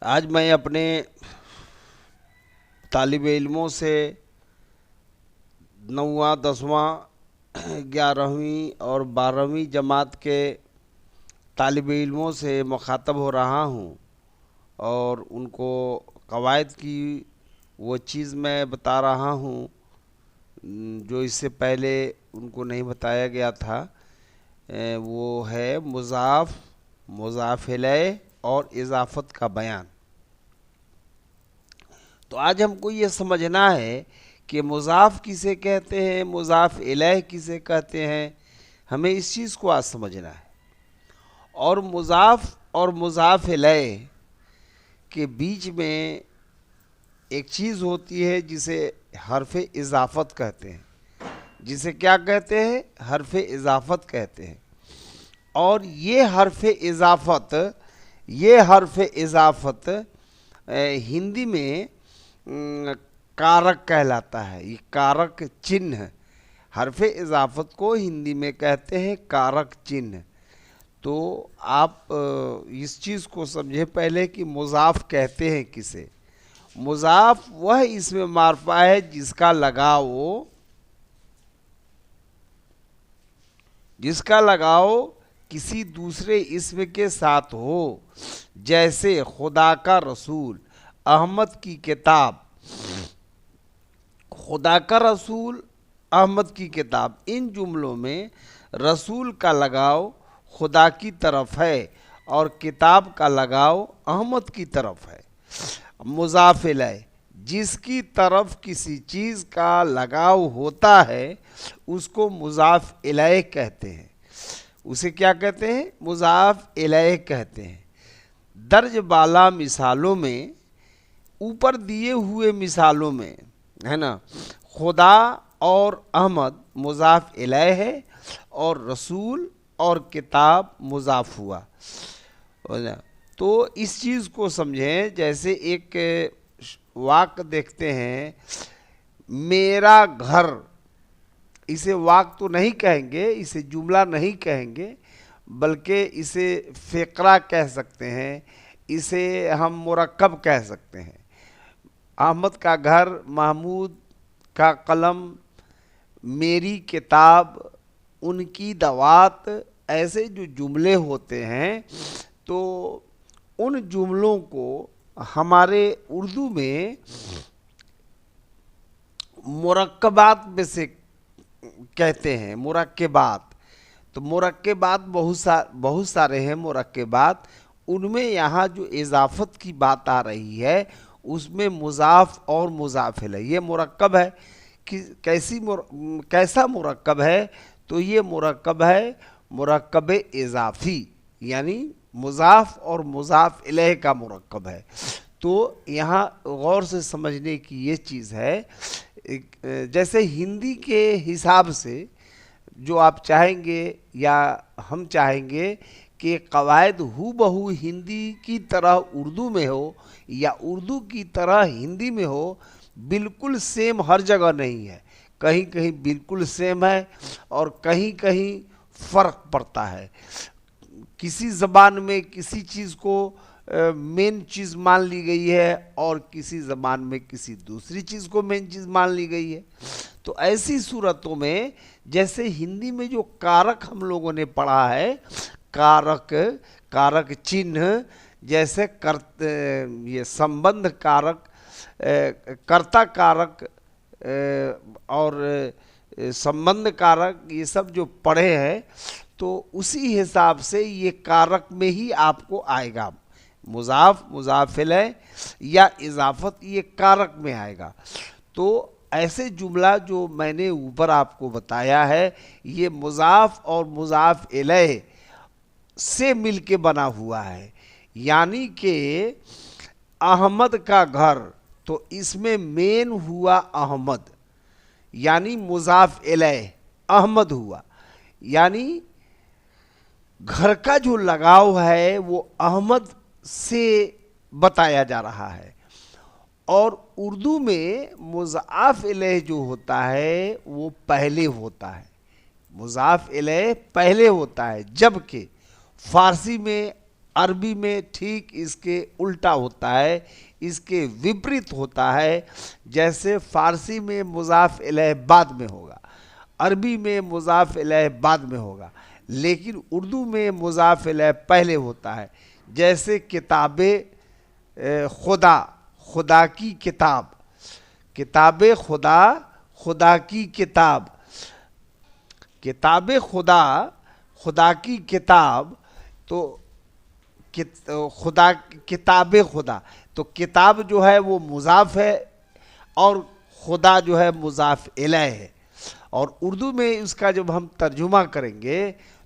आज मैं अपने तालिब इल्मों से नौवां दसवां 11वीं और 12वीं जमात के तालिब इल्मों से मुखातब हो रहा हूँ और उनको कवायद की वो चीज़ मैं बता रहा हूँ जो इससे पहले उनको नहीं बताया गया था। वो है मुज़ाफ़, मुज़ाफ़ इलैह और इज़ाफ़त का बयान। तो आज हमको ये समझना है कि मुज़ाफ़ किसे कहते हैं, मुज़ाफ़ इलैह किसे कहते हैं। हमें इस चीज़ को आज समझना है। और मुज़ाफ़ और मुज़ाफ़ इलैह के बीच में एक चीज़ होती है जिसे हर्फ़ इज़ाफ़त कहते हैं। जिसे क्या कहते हैं? हर्फ़ इज़ाफ़त कहते हैं। और ये हर्फ़ इज़ाफ़त हिंदी में कारक कहलाता है। ये कारक चिन्ह, हर्फ़ इज़ाफ़त को हिंदी में कहते हैं कारक चिन्ह। तो आप इस चीज़ को समझे पहले कि मुज़ाफ़ कहते हैं किसे। मुज़ाफ़ वह इसमें मारफा है जिसका लगाव किसी दूसरे इसम के साथ हो, जैसे खुदा का रसूल, अहमद की किताब। खुदा का रसूल, अहमद की किताब, इन जुमलों में रसूल का लगाव खुदा की तरफ है और किताब का लगाव अहमद की तरफ है। मुज़ाफ़ इलैह, जिसकी तरफ किसी चीज़ का लगाव होता है उसको मुज़ाफ़ इलैह कहते हैं। उसे क्या कहते हैं? मुज़ाफ़ इलैह कहते हैं। दर्ज बाला मिसालों में, ऊपर दिए हुए मिसालों में, है ना, खुदा और अहमद मुज़ाफ़ इलैह है और रसूल और किताब मुज़ाफ़ हुआ। तो इस चीज़ को समझें। जैसे एक वाक्य देखते हैं, मेरा घर, इसे वाक्य तो नहीं कहेंगे, इसे जुमला नहीं कहेंगे, बल्कि इसे फ़िक्रा कह सकते हैं, इसे हम मुरक्कब कह सकते हैं। अहमद का घर, महमूद का कलम, मेरी किताब, उनकी दवात, ऐसे जो जुमले होते हैं, तो उन जुमलों को हमारे उर्दू में मुरक्कबात में से कहते हैं, मुरक्कबात। तो मुरक्कबात बहुत सारे हैं मुरक्कबात। उनमें यहाँ जो इजाफत की बात आ रही है उसमें मुज़ाफ़ और मुज़ाफ़ इलैह ये मुरक्कब है। कि कैसा मुरक्कब है? तो ये मुरक्कब है मुरक्कब इजाफ़ी, यानी मुज़ाफ़ और मुज़ाफ़ इलैह का मुरक्कब है। तो यहाँ गौर से समझने की ये चीज़ है, जैसे हिंदी के हिसाब से जो आप चाहेंगे या हम चाहेंगे कि कवायद हू बहू हिंदी की तरह उर्दू में हो या उर्दू की तरह हिंदी में हो, बिल्कुल सेम हर जगह नहीं है। कहीं कहीं बिल्कुल सेम है और कहीं कहीं फ़र्क पड़ता है। किसी ज़बान में किसी चीज़ को मेन चीज़ मान ली गई है और किसी ज़बान में किसी दूसरी चीज़ को मेन चीज़ मान ली गई है। तो ऐसी सूरतों में, जैसे हिंदी में जो कारक हम लोगों ने पढ़ा है, कारक, कारक चिन्ह, जैसे ये संबंध कारक, कर्ता कारक और संबंध कारक, ये सब जो पढ़े हैं, तो उसी हिसाब से ये कारक में ही आपको आएगा। मुज़ाफ़, मुज़ाफ़ इलैह या इज़ाफ़त, ये कारक में आएगा। तो ऐसे जुमला जो मैंने ऊपर आपको बताया है, ये मुज़ाफ़ और मुज़ाफ़ इलैह से मिलके बना हुआ है। यानी कि अहमद का घर, तो इसमें मेन हुआ अहमद, यानी मुज़ाफ़ इलैह अहमद हुआ। यानी घर का जो लगाव है वो अहमद से बताया जा रहा है। और उर्दू में मुज़ाफ़ इलैह जो होता है वो पहले होता है, मुज़ाफ़ इलैह पहले होता है, जबकि फ़ारसी में अरबी में ठीक इसके उल्टा होता है, इसके विपरीत होता है। जैसे फारसी में मुज़ाफ इलैह बाद में होगा, अरबी में मुज़ाफ इलैह बाद में होगा, लेकिन उर्दू में मुज़ाफ इलैह पहले होता है। जैसे किताबे खुदा, खुदा की किताब, किताबे खुदा, खुदा की किताब, किताबे खुदा, खुदा की किताब। तो खुदा, किताबे खुदा, तो किताब जो है वो मुज़ाफ है और खुदा जो है मुज़ाफ इलैह है। और उर्दू में इसका जब हम तर्जुमा करेंगे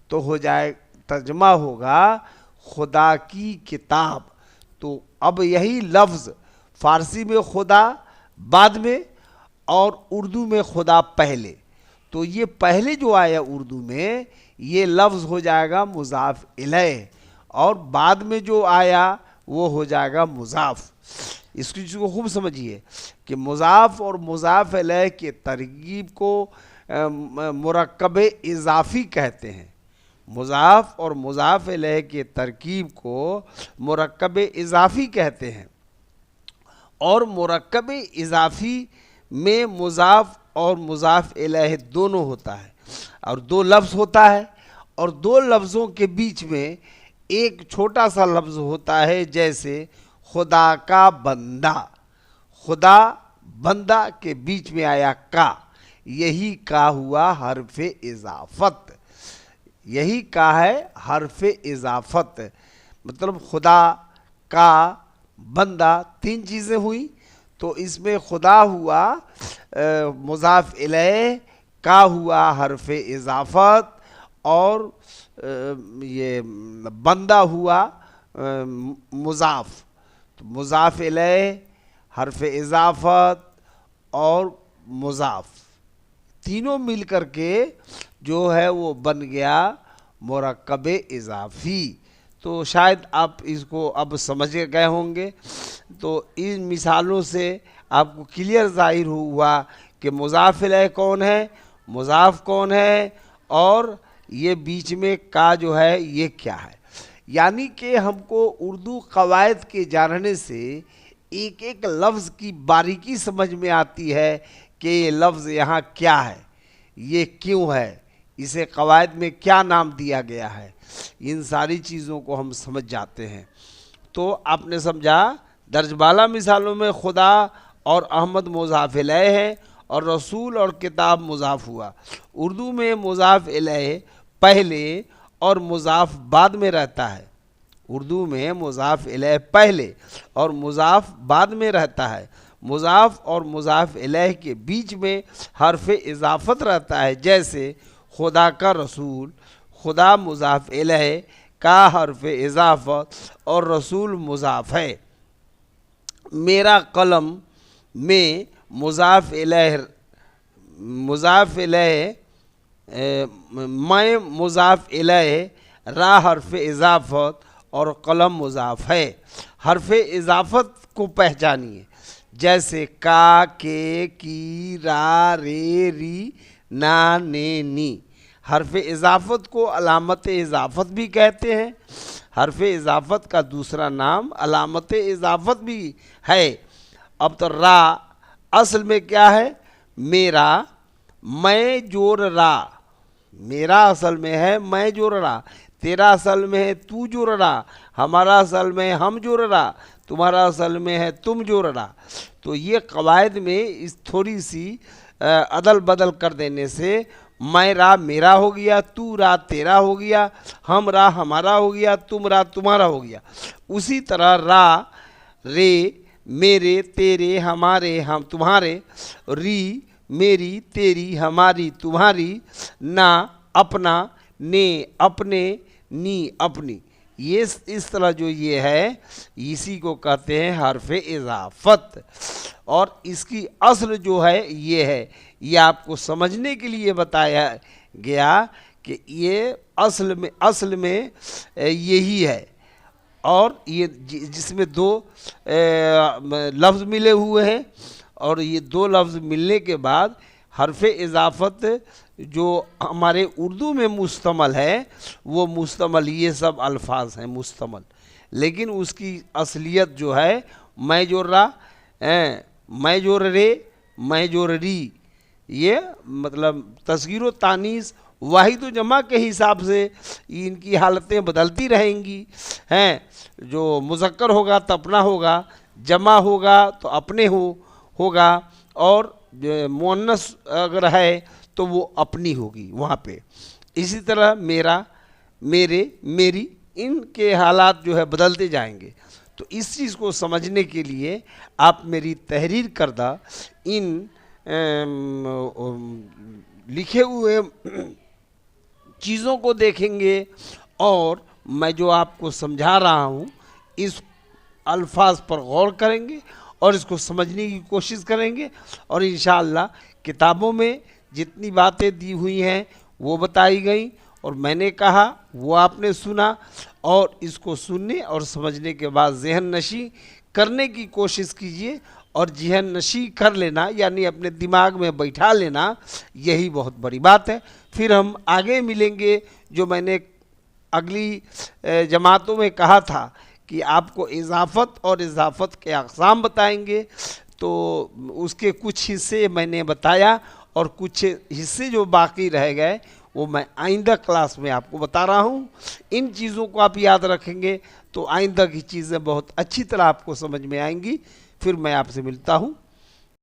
तो हो जाए, तर्जुमा होगा खुदा की किताब। तो अब यही लफ्ज़ फारसी में खुदा बाद में और उर्दू में खुदा पहले, तो ये पहले जो आया उर्दू में ये लफ्ज़ हो जाएगा मुज़ाफ इलैह, और बाद में जो आया वो हो जाएगा मुज़ाफ। इसकी चीज़ को खूब समझिए कि मुज़ाफ और मुज़ाफ इलैह के तरकीब को मुरक्कब इज़ाफ़ी कहते हैं। मुज़ाफ और मुज़ाफ इलैह के तरकीब को मुरक्कब इज़ाफ़ी कहते हैं। और मुरक्कब इज़ाफ़ी में मुज़ाफ और मुज़ाफ इलैह दोनों होता है, और दो लफ्ज़ होता है, और दो लफ्ज़ों के बीच में एक छोटा सा लफ्ज़ होता है। जैसे खुदा का बंदा, खुदा बंदा के बीच में आया का, यही का हुआ हर्फ इज़ाफ़त, यही का है हर्फ इज़ाफ़त। मतलब खुदा का बंदा तीन चीज़ें हुई, तो इसमें खुदा हुआ मुज़ाफ इलैह, का हुआ हर्फ इज़ाफ़त, और ये बंदा हुआ मुज़ाफ। तो मुज़ाफ इलैह, हर्फ इज़ाफ़त और मुज़ाफ तीनों मिल कर के जो है वो बन गया मुरक्कब इज़ाफ़ी। तो शायद आप इसको अब समझ गए होंगे। तो इन मिसालों से आपको क्लियर ज़ाहिर हुआ कि मुज़ाफ इलैह कौन है, मुज़ाफ कौन है, और ये बीच में का जो है ये क्या है। यानी कि हमको उर्दू क़वायद के जानने से एक एक लफ्ज़ की बारीकी समझ में आती है कि ये लफ्ज़ यहाँ क्या है, ये क्यों है, इसे क़वायद में क्या नाम दिया गया है। इन सारी चीज़ों को हम समझ जाते हैं। तो आपने समझा, दर्जबाला मिसालों में खुदा और अहमद मुज़ाफ इलैह है, और रसूल और किताब मुज़ाफ हुआ। उर्दू में मुज़ाफ इलैह पहले और मुज़ाफ बाद में रहता है। उर्दू में मुज़ाफ इलैह पहले और मुज़ाफ बाद में रहता है। मुज़ाफ और मुज़ाफ इलैह के बीच में हर्फ इज़ाफ़त रहता है। जैसे खुदा का रसूल, खुदा मुज़ाफ इलैह, का हर्फ इज़ाफ़त और रसूल मुज़ाफ है। मेरा कलम में मुज़ाफ इलैह, मुज़ाफ इलैह, मैं मुज़ाफ इलैह, रा हर्फ इज़ाफ़त और कलम मुज़ाफ है। हर्फ इज़ाफ़त को पहचानिए। जैसे का, के, की, रा, रे, री, ना, ने, नी। हर्फ इज़ाफ़त को अलामत इज़ाफ़त भी कहते हैं। हर्फ इज़ाफ़त का दूसरा नाम अलामत इज़ाफ़त भी है। अब तो रा असल में क्या है, मेरा, मैं जोर रा, मेरा असल में है मैं जोर रा, तेरा असल में है तू जोर रा, हमारा असल में है हम जोर रा, तुम्हारा असल में है तुम जोर रा। तो ये क़वायद में इस थोड़ी सी अदल बदल कर देने से मैं रा मेरा हो गया, तू रा तेरा हो गया, हम रा हमारा हो गया, तुम रा तुम्हारा हो गया। उसी तरह रा, रे, मेरे, तेरे, हमारे, हम तुम्हारे, री, मेरी, तेरी, हमारी, तुम्हारी, ना, अपना, ने, अपने, नी, अपनी। ये इस तरह जो ये है इसी को कहते हैं हर्फ इज़ाफ़त। और इसकी असल जो है ये है, ये आपको समझने के लिए बताया गया कि ये असल में यही है। और ये जिसमें दो लफ्ज़ मिले हुए हैं, और ये दो लफ्ज़ मिलने के बाद हर्फ इज़ाफ़त जो हमारे उर्दू में मुश्तमल है, वो मुश्तमल ये सब अल्फाज हैं मुश्तमल। लेकिन उसकी असलियत जो है मैं जोड़ रहा, मैं जोड़ रे, मैं जोड़ री, ये मतलब तस्गीर व तानीस वाहिद व जमा के हिसाब से इनकी हालतें बदलती रहेंगी हैं। जो मुज़क्कर होगा तो अपना होगा, जमा होगा तो अपने होगा, और मुअन्नस अगर है तो वो अपनी होगी वहाँ पे। इसी तरह मेरा, मेरे, मेरी, इनके हालात जो है बदलते जाएंगे। तो इस चीज़ को समझने के लिए आप मेरी तहरीर करदा इन लिखे हुए चीज़ों को देखेंगे और मैं जो आपको समझा रहा हूँ इस अल्फाज पर गौर करेंगे और इसको समझने की कोशिश करेंगे, और इंशाअल्लाह किताबों में जितनी बातें दी हुई हैं वो बताई गई और मैंने कहा वो आपने सुना, और इसको सुनने और समझने के बाद ज़हन नशी करने की कोशिश कीजिए, और जहन नशी कर लेना यानी अपने दिमाग में बैठा लेना, यही बहुत बड़ी बात है। फिर हम आगे मिलेंगे। जो मैंने अगली जमातों में कहा था कि आपको इजाफ़त और इजाफ़त के अक़साम बताएंगे, तो उसके कुछ हिस्से मैंने बताया और कुछ हिस्से जो बाकी रह गए वो मैं आइंदा क्लास में आपको बता रहा हूँ। इन चीज़ों को आप याद रखेंगे तो आइंदा की चीज़ें बहुत अच्छी तरह आपको समझ में आएंगी। फिर मैं आपसे मिलता हूँ।